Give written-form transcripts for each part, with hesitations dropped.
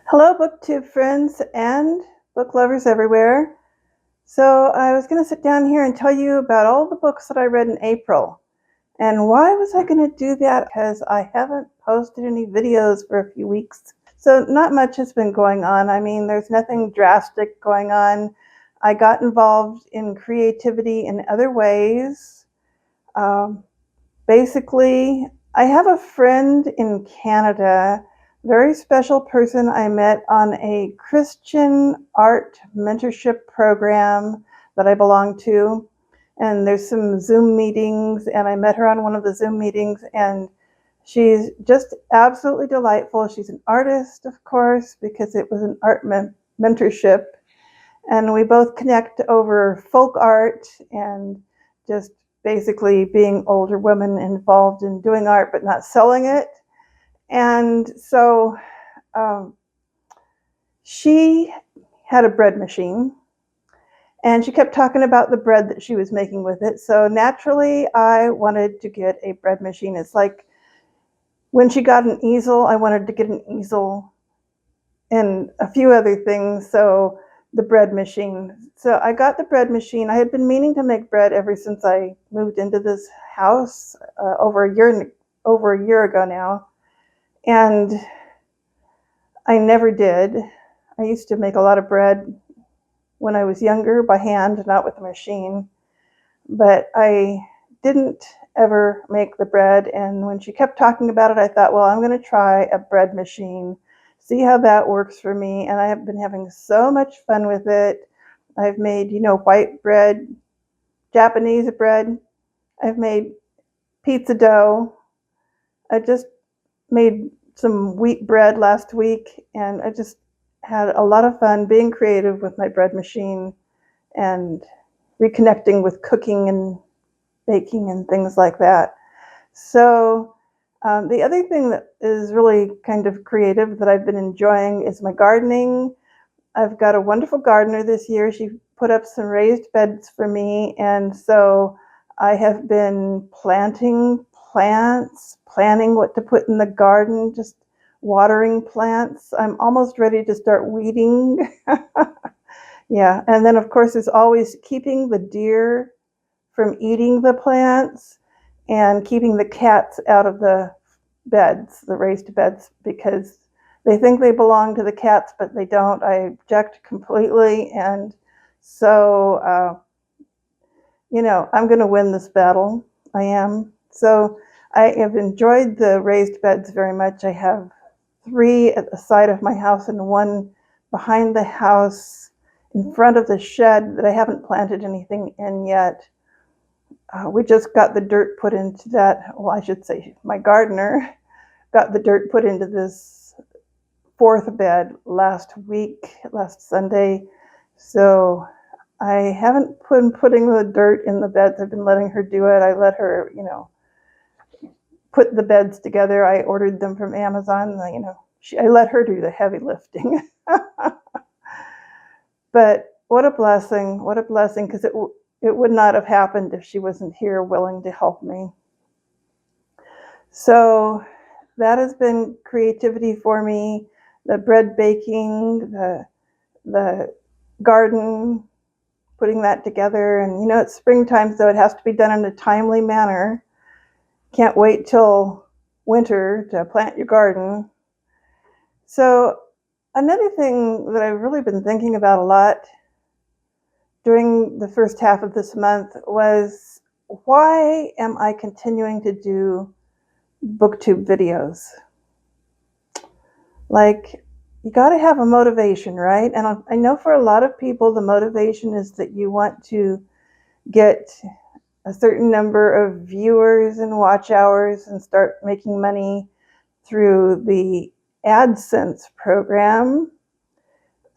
Hello, Booktube friends and book lovers everywhere. So I was going to sit down here and tell you about all the books that I read in April. And why was I going to do that? Because I haven't posted any videos for a few weeks. So not much has been going on. I mean, there's nothing drastic going on. I got involved in creativity in other ways. Um, Basically, I have a friend in Canada, very special person I met on a Christian art mentorship program that I belong to. And there's some Zoom meetings, and I met her on one of the Zoom meetings, and she's just absolutely delightful. She's an artist, of course, because it was an art mentorship. And we both connect over folk art and just basically being older women involved in doing art but not selling it. And so um, she had a bread machine, and she kept talking about the bread that she was making with it. So naturally, I wanted to get a bread machine. It's like when she got an easel, I wanted to get an easel and a few other things. So the bread machine. So I got the bread machine. I had been meaning to make bread ever since I moved into this house over a year ago now, and I never did. I used to make a lot of bread when I was younger by hand, not with a machine, but I didn't ever make the bread. And when she kept talking about it, I thought, well, I'm going to try a bread machine, see how that works for me. And I have been having so much fun with it. I've made, white bread, Japanese bread. I've made pizza dough. I just made some wheat bread last week, and I just had a lot of fun being creative with my bread machine and reconnecting with cooking and baking and things like that. So the other thing that is really kind of creative that I've been enjoying is my gardening. I've got a wonderful gardener this year. She put up some raised beds for me, and so I have been planting plants, planning what to put in the garden, just watering plants. I'm almost ready to start weeding. Yeah, and then of course there's always keeping the deer from eating the plants and keeping the cats out of the beds, the raised beds, because they think they belong to the cats, but they don't. I object completely. And so, I'm going to win this battle. I am. So I have enjoyed the raised beds very much. I have 3 at the side of my house and 1 behind the house in front of the shed that I haven't planted anything in yet. We just got the dirt put into that. Well, I should say my gardener got the dirt put into this 4th bed last Sunday. So I haven't been putting the dirt in the beds. I've been letting her do it. I let her, put the beds together. I ordered them from Amazon. I let her do the heavy lifting. But what a blessing, because it would not have happened if she wasn't here willing to help me. So that has been creativity for me. The bread baking, the garden, putting that together. And it's springtime, so it has to be done in a timely manner. Can't wait till winter to plant your garden. So another thing that I've really been thinking about a lot during the first half of this month was, why am I continuing to do Booktube videos? Like, you got to have a motivation, right? And I know for a lot of people, the motivation is that you want to get a certain number of viewers and watch hours and start making money through the AdSense program.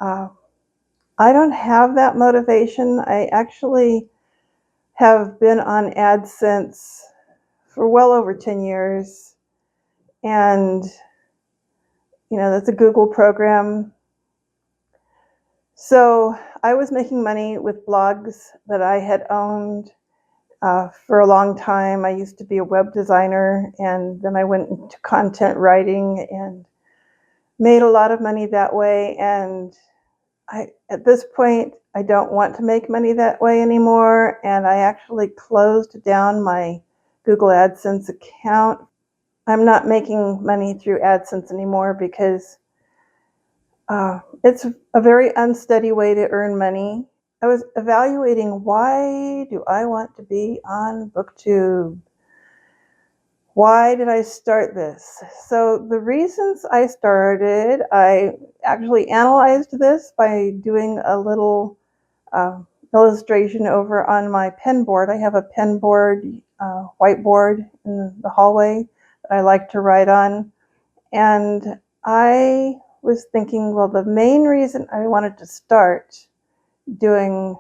I don't have that motivation. I actually have been on AdSense for well over 10 years. And, that's a Google program. So I was making money with blogs that I had owned for a long time. I used to be a web designer, and then I went into content writing, and made a lot of money that way, and at this point, I don't want to make money that way anymore, and I actually closed down my Google AdSense account. I'm not making money through AdSense anymore because it's a very unsteady way to earn money. I was evaluating, why do I want to be on Booktube? Why did I start this? So the reasons I started, I actually analyzed this by doing a little illustration over on my pen board. I have a pen board, whiteboard in the hallway that I like to write on. And I was thinking, well, the main reason I wanted to start doing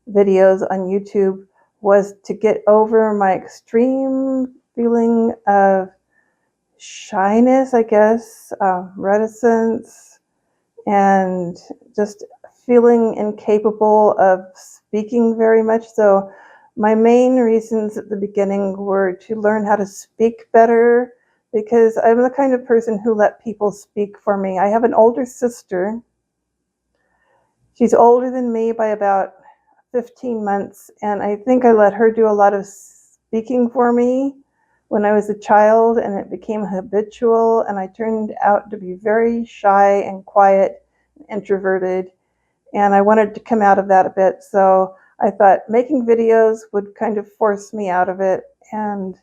videos on YouTube was to get over my extreme feeling of shyness, I guess, reticence, and just feeling incapable of speaking very much. So my main reasons at the beginning were to learn how to speak better, because I'm the kind of person who let people speak for me. I have an older sister. She's older than me by about 15 months, and I think I let her do a lot of speaking for me when I was a child, and it became habitual, and I turned out to be very shy and quiet and introverted, and I wanted to come out of that a bit. So I thought making videos would kind of force me out of it, and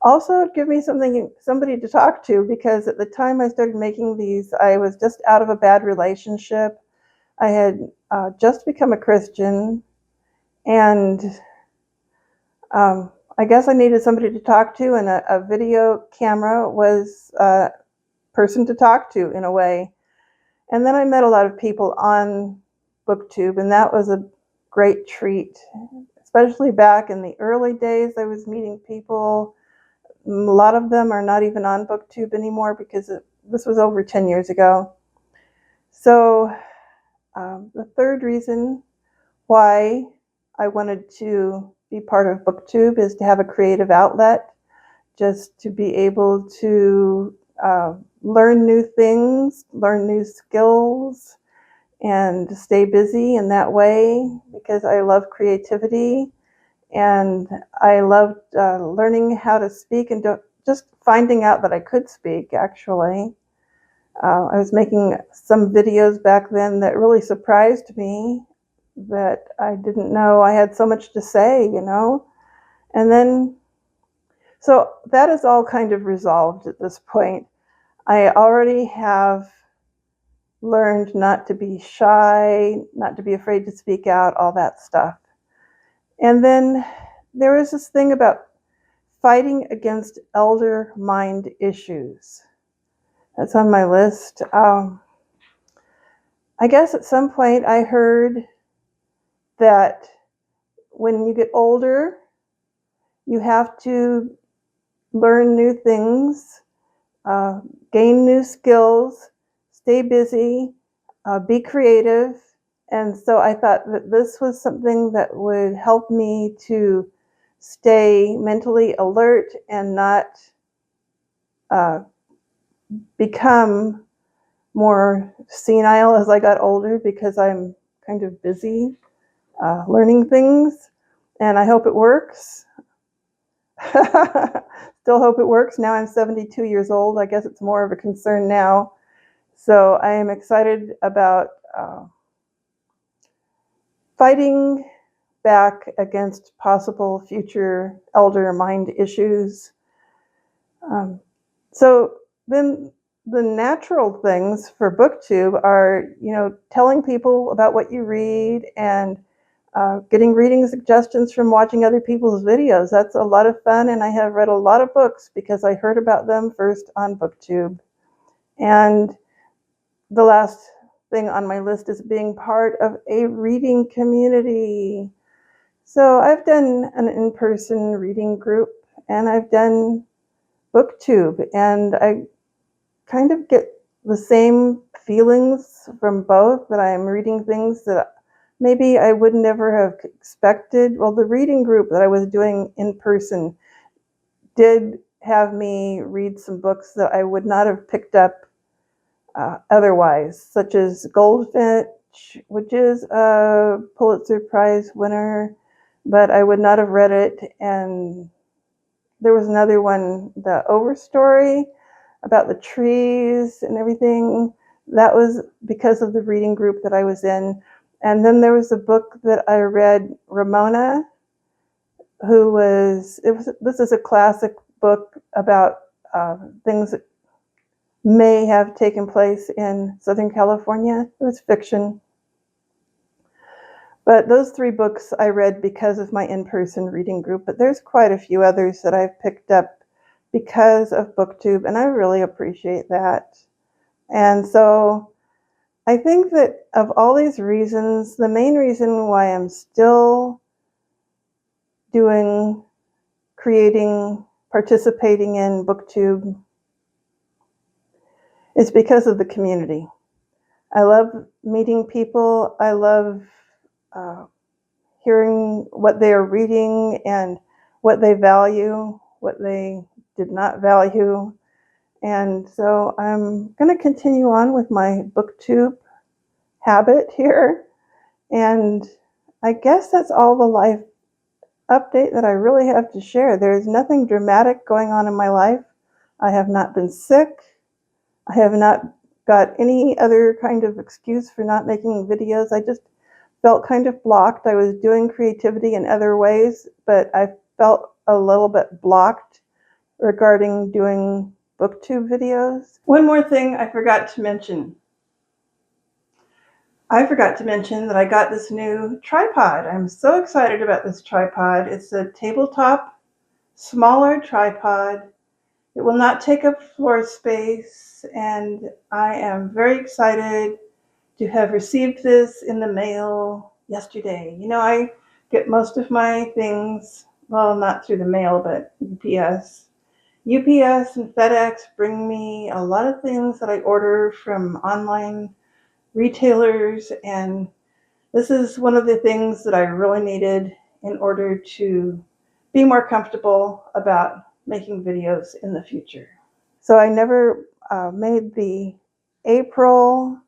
also give me somebody to talk to, because at the time I started making these, I was just out of a bad relationship. I had just become a Christian, and I guess I needed somebody to talk to, and a video camera was a person to talk to in a way. And then I met a lot of people on Booktube, and that was a great treat, especially back in the early days. I was meeting people. A lot of them are not even on Booktube anymore, because this was over 10 years ago. So the third reason why I wanted to be part of Booktube is to have a creative outlet, just to be able to learn new things, learn new skills, and stay busy in that way, because I love creativity, and I loved learning how to speak, and just finding out that I could speak, actually. I was making some videos back then that really surprised me, that I didn't know I had so much to say, And then, so that is all kind of resolved at this point. I already have learned not to be shy, not to be afraid to speak out, all that stuff. And then there is this thing about fighting against elder mind issues. That's on my list. I guess at some point I heard that when you get older, you have to learn new things, gain new skills, stay busy, be creative. And so I thought that this was something that would help me to stay mentally alert and not become more senile as I got older, because I'm kind of busy learning things, and I hope it works. Still hope it works. Now I'm 72 years old. I guess it's more of a concern now. So I am excited about fighting back against possible future elder mind issues. So then the natural things for Booktube are, telling people about what you read, and getting reading suggestions from watching other people's videos. That's a lot of fun, and I have read a lot of books because I heard about them first on Booktube. And the last thing on my list is being part of a reading community. So I've done an in-person reading group, and I've done Booktube, and I kind of get the same feelings from both, that I'm reading things that maybe I would never have expected. Well, the reading group that I was doing in person did have me read some books that I would not have picked up otherwise, such as Goldfinch, which is a Pulitzer Prize winner, but I would not have read it. And there was another one, the Overstory, about the trees and everything. That was because of the reading group that I was in. And then there was a book that I read, Ramona, this is a classic book about things that may have taken place in Southern California. It was fiction. But those 3 books I read because of my in-person reading group, but there's quite a few others that I've picked up because of Booktube, and I really appreciate that. And so I think that of all these reasons, the main reason why I'm still participating in Booktube is because of the community. I love meeting people. I love hearing what they are reading and what they value, what they did not value. And so I'm going to continue on with my Booktube habit here. And I guess that's all the life update that I really have to share. There's nothing dramatic going on in my life. I have not been sick. I have not got any other kind of excuse for not making videos. I just felt kind of blocked. I was doing creativity in other ways, but I felt a little bit blocked regarding doing Booktube videos. One more thing I forgot to mention. I forgot to mention that I got this new tripod. I'm so excited about this tripod. It's a tabletop, smaller tripod. It will not take up floor space, and I am very excited to have received this in the mail yesterday. You know, I get most of my things, well, not through the mail, but UPS. UPS and FedEx bring me a lot of things that I order from online retailers, and this is one of the things that I really needed in order to be more comfortable about making videos in the future. So I never made the April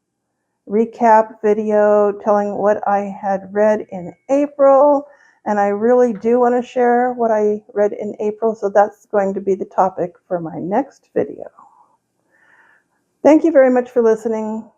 recap video telling what I had read in April, and I really do want to share what I read in April, so that's going to be the topic for my next video. Thank you very much for listening.